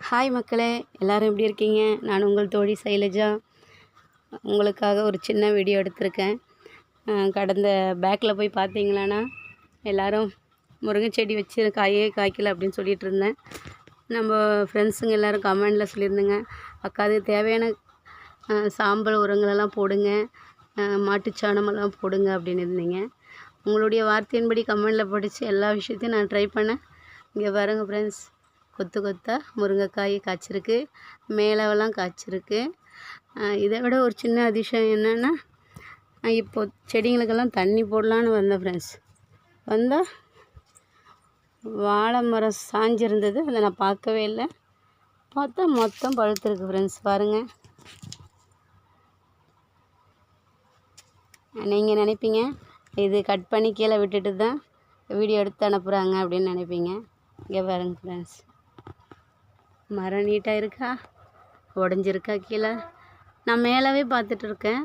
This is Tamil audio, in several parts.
ஹாய் மக்களே, எல்லோரும் எப்படி இருக்கீங்க? நான் உங்கள் தோழி சைலஜா. உங்களுக்காக ஒரு சின்ன வீடியோ எடுத்திருக்கேன். கடந்த பேக்கில் போய் பார்த்தீங்களான்னா எல்லோரும் முருங்கை செடி வச்சு காயே காய்க்கல அப்படின்னு சொல்லிகிட்டு இருந்தேன். நம்ம ஃப்ரெண்ட்ஸுங்க எல்லோரும் கமெண்டில் சொல்லியிருந்தேங்க, அக்கா அது தேவையான சாம்பல் உரங்களெல்லாம் போடுங்க, மாட்டுச்சாணமெல்லாம் போடுங்க அப்படின்னு இருந்தீங்க. உங்களுடைய வார்த்தையின்படி கமெண்டில் படித்து எல்லா விஷயத்தையும் நான் ட்ரை பண்ணேன். இங்கே பாருங்க ஃப்ரெண்ட்ஸ், கொத்து கொத்தாக முருங்கைக்காய் காய்ச்சிருக்கு, மேலவெல்லாம் காய்ச்சிருக்கு. இதை விட ஒரு சின்ன அதிசயம் என்னென்னா, இப்போது செடிங்களுக்கெல்லாம் தண்ணி போடலான்னு வந்தேன் ஃப்ரெண்ட்ஸ். வந்தால் வாழை மரம் சாஞ்சிருந்தது, அதை நான் பார்க்கவே இல்லை. பார்த்தா மொத்தம் பழுத்திருக்கு ஃப்ரெண்ட்ஸ். பாருங்கள், நீங்கள் நினைப்பீங்க இது கட் பண்ணி கீழே விட்டுட்டு தான் வீடியோ எடுத்து அனுப்புகிறாங்க அப்படின்னு நினைப்பீங்க. இங்கே பாருங்க ஃப்ரெண்ட்ஸ், மரம் நீட்டாக இருக்கா, உடஞ்சிருக்கா கீழே. நான் மேலவே பார்த்துட்டு இருக்கேன்,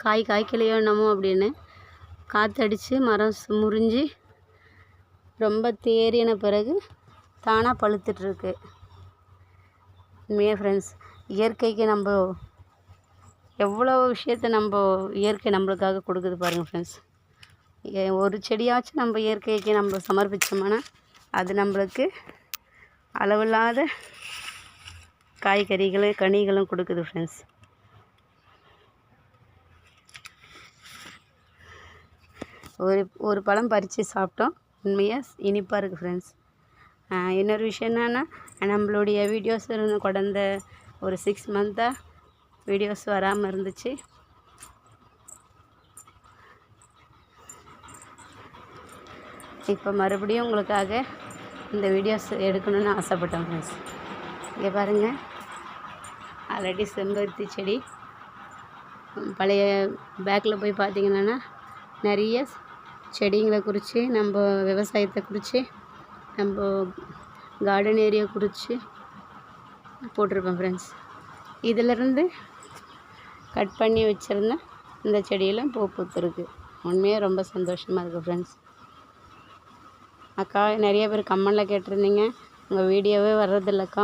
காய்க்கலையோ என்னமோ அப்படின்னு. காற்றடிச்சு மரம் முறிஞ்சி ரொம்ப தேறின பிறகு தானாக பழுத்துட்ருக்கு. உண்மையாக ஃப்ரெண்ட்ஸ், இயற்கைக்கு நம்ம எவ்வளோ விஷயத்த இயற்கை நம்மளுக்காக கொடுக்குது பாருங்கள் ஃப்ரெண்ட்ஸ். ஒரு செடியாச்சும் நம்ம இயற்கைக்கு நம்ம சமர்ப்பித்தோம்னா அது நம்மளுக்கு அளவில்லாத காய்கறிகளும் கனிகளும் கொடுக்குது ஃப்ரெண்ட்ஸ். ஒரு பழம் பறித்து சாப்பிட்டோம், உண்மையாக இனிப்பாக இருக்குது ஃப்ரெண்ட்ஸ். இன்னொரு விஷயம் என்னென்னா, நம்மளுடைய வீடியோஸ் கடந்த ஒரு 6 மந்த்தாக வீடியோஸ் வராமல் இருந்துச்சு. இப்போ மறுபடியும் உங்களுக்காக இந்த வீடியோஸ் எடுக்கணும்னு ஆசைப்பட்டேன் ஃப்ரெண்ட்ஸ். இங்கே பாருங்கள், ஆல்ரெடி செம்பருத்தி செடி பழைய பேக்கில் போய் பார்த்திங்கன்னா நிறைய செடிங்களை குறித்து, நம்ம விவசாயத்தை குறித்து, நம்ம கார்டன் ஏரியா குறித்து போட்டிருப்பேன் ஃப்ரெண்ட்ஸ். இதிலிருந்து கட் பண்ணி வச்சுருந்தேன் இந்த செடியெல்லாம் பூ பூத்துருக்கு. உண்மையாக ரொம்ப சந்தோஷமாக இருக்குது ஃப்ரெண்ட்ஸ். அக்கா நிறைய பேர் கமெண்டில் கேட்டிருந்தீங்க, உங்கள் வீடியோவே வர்றதில்லக்கா,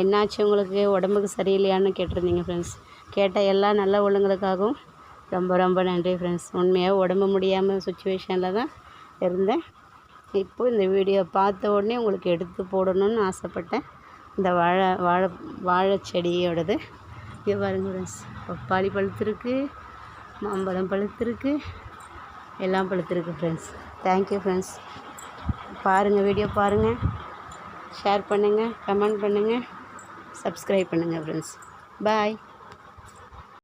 என்னாச்சு உங்களுக்கு, உடம்புக்கு சரியில்லையான்னு கேட்டிருந்தீங்க ஃப்ரெண்ட்ஸ். கேட்ட எல்லா நல்ல உள்ளங்களுக்காகவும் ரொம்ப ரொம்ப நன்றி ஃப்ரெண்ட்ஸ். உண்மையாக உடம்பு முடியாமல் சுச்சுவேஷனில் தான் இருந்தேன். இப்போது இந்த வீடியோ பார்த்த உடனே உங்களுக்கு எடுத்து போடணும்னு ஆசைப்பட்டேன். இந்த வாழை செடியோடது இங்கே பாருங்க ஃப்ரெண்ட்ஸ், பப்பாளி பழுத்திருக்கு, மாம்பழம் பழுத்திருக்கு, எல்லாம் பழுத்திருக்கு ஃப்ரெண்ட்ஸ். Thank you friends. பாருங்கள், வீடியோ பாருங்கள், ஷேர் பண்ணுங்கள், கமெண்ட் பண்ணுங்கள், சப்ஸ்கிரைப் பண்ணுங்கள் ஃப்ரெண்ட்ஸ். பாய்.